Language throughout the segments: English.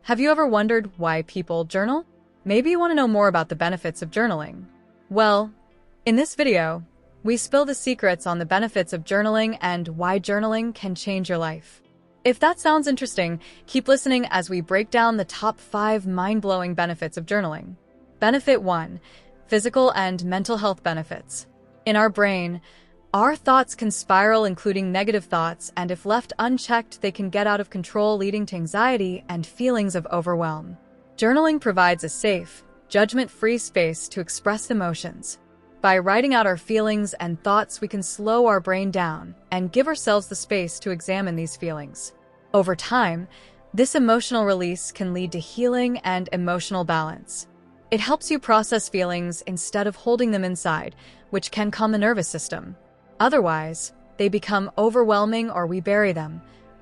Have you ever wondered why people journal? Maybe you want to know more about the benefits of journaling. Well, in this video, we spill the secrets on the benefits of journaling and why journaling can change your life. If that sounds interesting, keep listening as we break down the top 5 mind-blowing benefits of journaling. Benefit 1. Physical and mental health benefits. In our brain, our thoughts can spiral, including negative thoughts, and if left unchecked, they can get out of control, leading to anxiety and feelings of overwhelm. Journaling provides a safe, judgment-free space to express emotions. By writing out our feelings and thoughts, we can slow our brain down and give ourselves the space to examine these feelings. Over time, this emotional release can lead to healing and emotional balance. It helps you process feelings instead of holding them inside, which can calm the nervous system. Otherwise, they become overwhelming or we bury them,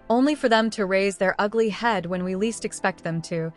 only for them to raise their ugly head when we least expect them to,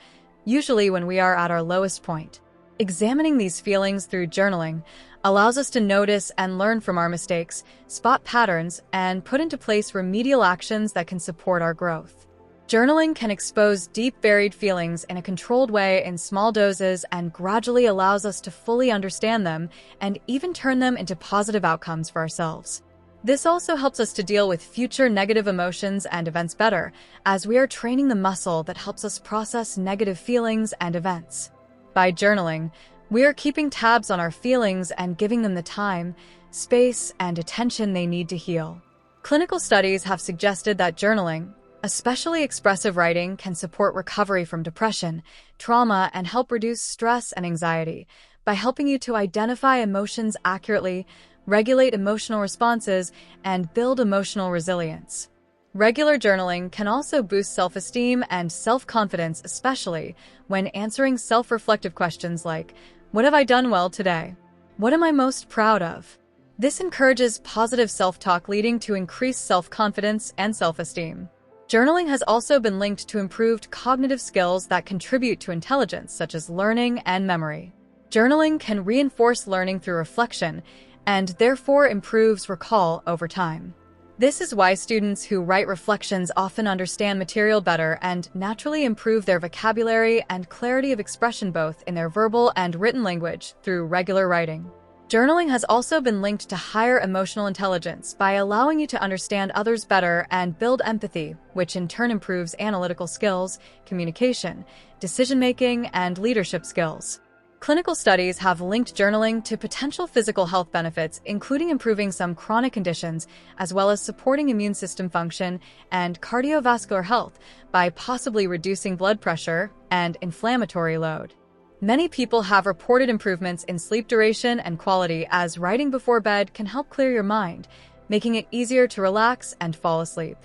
usually when we are at our lowest point. Examining these feelings through journaling allows us to notice and learn from our mistakes, spot patterns, and put into place remedial actions that can support our growth. Journaling can expose deep buried feelings in a controlled way in small doses and gradually allows us to fully understand them and even turn them into positive outcomes for ourselves. This also helps us to deal with future negative emotions and events better, as we are training the muscle that helps us process negative feelings and events. By journaling, we are keeping tabs on our feelings and giving them the time, space, and attention they need to heal. Clinical studies have suggested that journaling, especially expressive writing, can support recovery from depression, trauma, and help reduce stress and anxiety by helping you to identify emotions accurately, regulate emotional responses, and build emotional resilience. Regular journaling can also boost self-esteem and self-confidence, especially when answering self-reflective questions like, "What have I done well today? What am I most proud of?" This encourages positive self-talk, leading to increased self-confidence and self-esteem. Journaling has also been linked to improved cognitive skills that contribute to intelligence, such as learning and memory. Journaling can reinforce learning through reflection and therefore improves recall over time. This is why students who write reflections often understand material better and naturally improve their vocabulary and clarity of expression both in their verbal and written language through regular writing. Journaling has also been linked to higher emotional intelligence by allowing you to understand others better and build empathy, which in turn improves analytical skills, communication, decision-making, and leadership skills. Clinical studies have linked journaling to potential physical health benefits, including improving some chronic conditions, as well as supporting immune system function and cardiovascular health by possibly reducing blood pressure and inflammatory load. Many people have reported improvements in sleep duration and quality, as writing before bed can help clear your mind, making it easier to relax and fall asleep.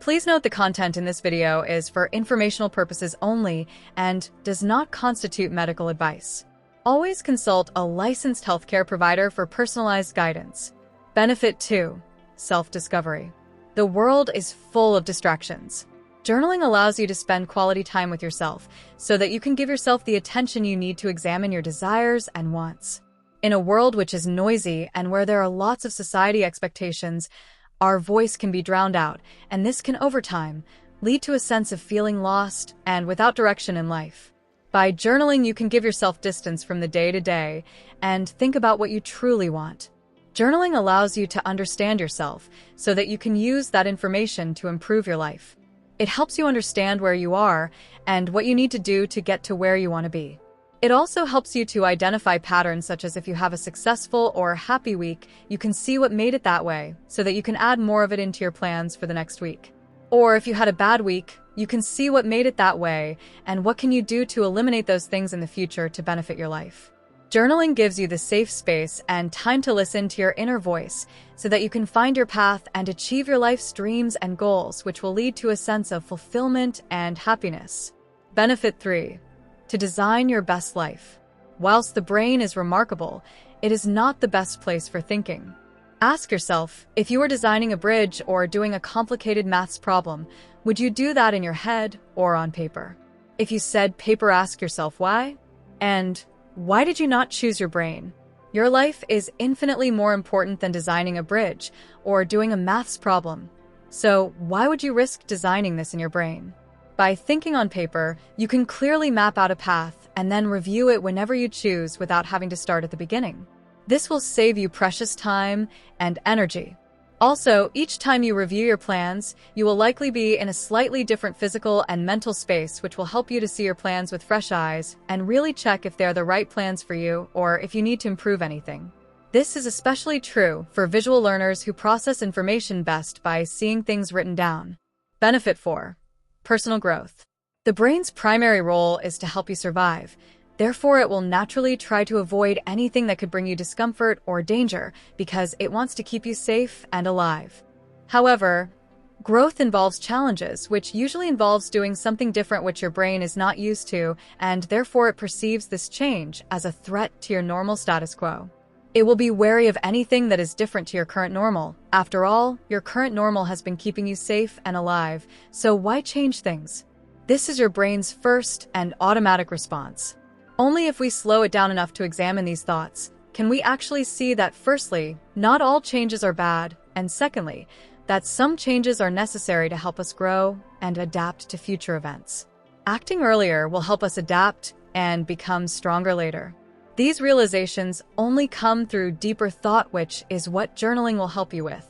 Please note the content in this video is for informational purposes only and does not constitute medical advice. Always consult a licensed healthcare provider for personalized guidance. Benefit 2. Self-discovery. The world is full of distractions. Journaling allows you to spend quality time with yourself so that you can give yourself the attention you need to examine your desires and wants. In a world which is noisy and where there are lots of society expectations, our voice can be drowned out, and this can, over time, lead to a sense of feeling lost and without direction in life. By journaling, you can give yourself distance from the day-to-day and think about what you truly want. Journaling allows you to understand yourself so that you can use that information to improve your life. It helps you understand where you are and what you need to do to get to where you want to be. It also helps you to identify patterns, such as if you have a successful or happy week, you can see what made it that way so that you can add more of it into your plans for the next week. Or if you had a bad week, you can see what made it that way and what can you do to eliminate those things in the future to benefit your life. Journaling gives you the safe space and time to listen to your inner voice so that you can find your path and achieve your life's dreams and goals, which will lead to a sense of fulfillment and happiness. Benefit 3. To design your best life. Whilst the brain is remarkable, it is not the best place for thinking. Ask yourself, if you were designing a bridge or doing a complicated maths problem, would you do that in your head or on paper? If you said paper, ask yourself why? And why did you not choose your brain? Your life is infinitely more important than designing a bridge or doing a maths problem. So why would you risk designing this in your brain? By thinking on paper, you can clearly map out a path and then review it whenever you choose without having to start at the beginning. This will save you precious time and energy. Also, each time you review your plans, you will likely be in a slightly different physical and mental space, which will help you to see your plans with fresh eyes and really check if they're the right plans for you or if you need to improve anything. This is especially true for visual learners who process information best by seeing things written down. Benefit 4. Personal growth. The brain's primary role is to help you survive. Therefore, it will naturally try to avoid anything that could bring you discomfort or danger because it wants to keep you safe and alive. However, growth involves challenges, which usually involves doing something different which your brain is not used to, and therefore it perceives this change as a threat to your normal status quo. It will be wary of anything that is different to your current normal. After all, your current normal has been keeping you safe and alive, so why change things? This is your brain's first and automatic response. Only if we slow it down enough to examine these thoughts can we actually see that, firstly, not all changes are bad, and secondly, that some changes are necessary to help us grow and adapt to future events. Acting earlier will help us adapt and become stronger later. These realizations only come through deeper thought, which is what journaling will help you with.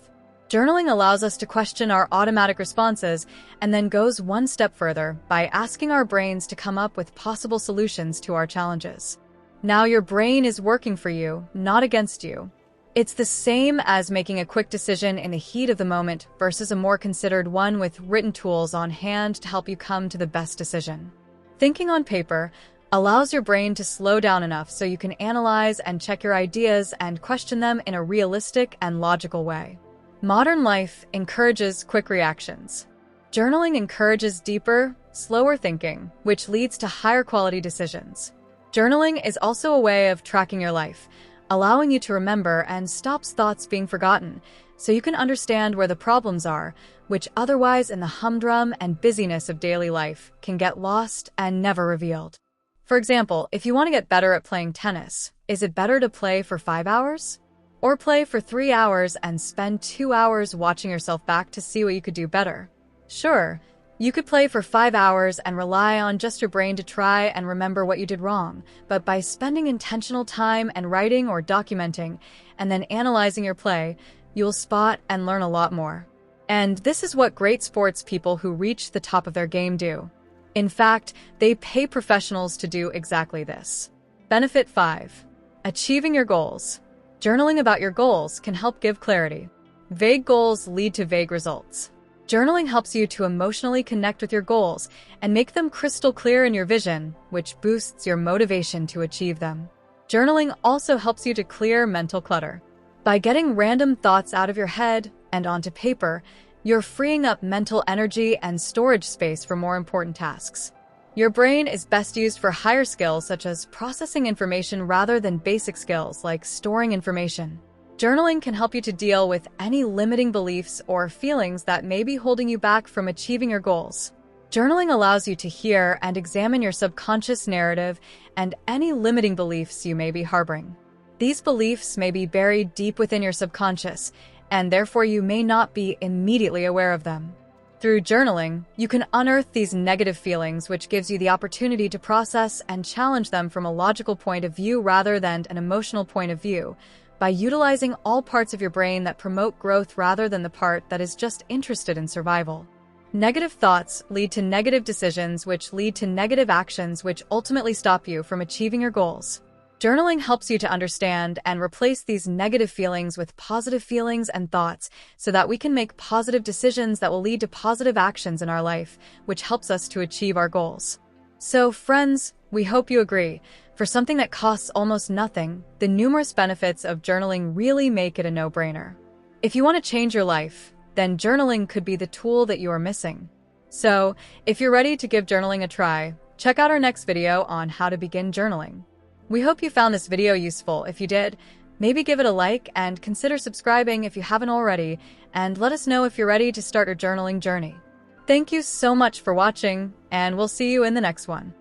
Journaling allows us to question our automatic responses and then goes one step further by asking our brains to come up with possible solutions to our challenges. Now your brain is working for you, not against you. It's the same as making a quick decision in the heat of the moment versus a more considered one with written tools on hand to help you come to the best decision. Thinking on paper allows your brain to slow down enough so you can analyze and check your ideas and question them in a realistic and logical way. Modern life encourages quick reactions. Journaling encourages deeper, slower thinking, which leads to higher quality decisions. Journaling is also a way of tracking your life, allowing you to remember and stops thoughts being forgotten, so you can understand where the problems are, which otherwise in the humdrum and busyness of daily life can get lost and never revealed. For example, if you want to get better at playing tennis, is it better to play for 5 hours? Or play for 3 hours and spend 2 hours watching yourself back to see what you could do better? Sure, you could play for 5 hours and rely on just your brain to try and remember what you did wrong, but by spending intentional time and writing or documenting, and then analyzing your play, you'll spot and learn a lot more. And this is what great sports people who reach the top of their game do. In fact, they pay professionals to do exactly this. Benefit 5. Achieving your goals. Journaling about your goals can help give clarity. Vague goals lead to vague results. Journaling helps you to emotionally connect with your goals and make them crystal clear in your vision, which boosts your motivation to achieve them. Journaling also helps you to clear mental clutter. By getting random thoughts out of your head and onto paper, you're freeing up mental energy and storage space for more important tasks. Your brain is best used for higher skills such as processing information rather than basic skills like storing information. Journaling can help you to deal with any limiting beliefs or feelings that may be holding you back from achieving your goals. Journaling allows you to hear and examine your subconscious narrative and any limiting beliefs you may be harboring. These beliefs may be buried deep within your subconscious, and therefore you may not be immediately aware of them. Through journaling, you can unearth these negative feelings, which gives you the opportunity to process and challenge them from a logical point of view rather than an emotional point of view, by utilizing all parts of your brain that promote growth rather than the part that is just interested in survival. Negative thoughts lead to negative decisions, which lead to negative actions, which ultimately stop you from achieving your goals. Journaling helps you to understand and replace these negative feelings with positive feelings and thoughts so that we can make positive decisions that will lead to positive actions in our life, which helps us to achieve our goals. So, friends, we hope you agree. For something that costs almost nothing, the numerous benefits of journaling really make it a no-brainer. If you want to change your life, then journaling could be the tool that you are missing. So, if you're ready to give journaling a try, check out our next video on how to begin journaling. We hope you found this video useful. If you did, maybe give it a like and consider subscribing if you haven't already, and let us know if you're ready to start your journaling journey. Thank you so much for watching, and we'll see you in the next one.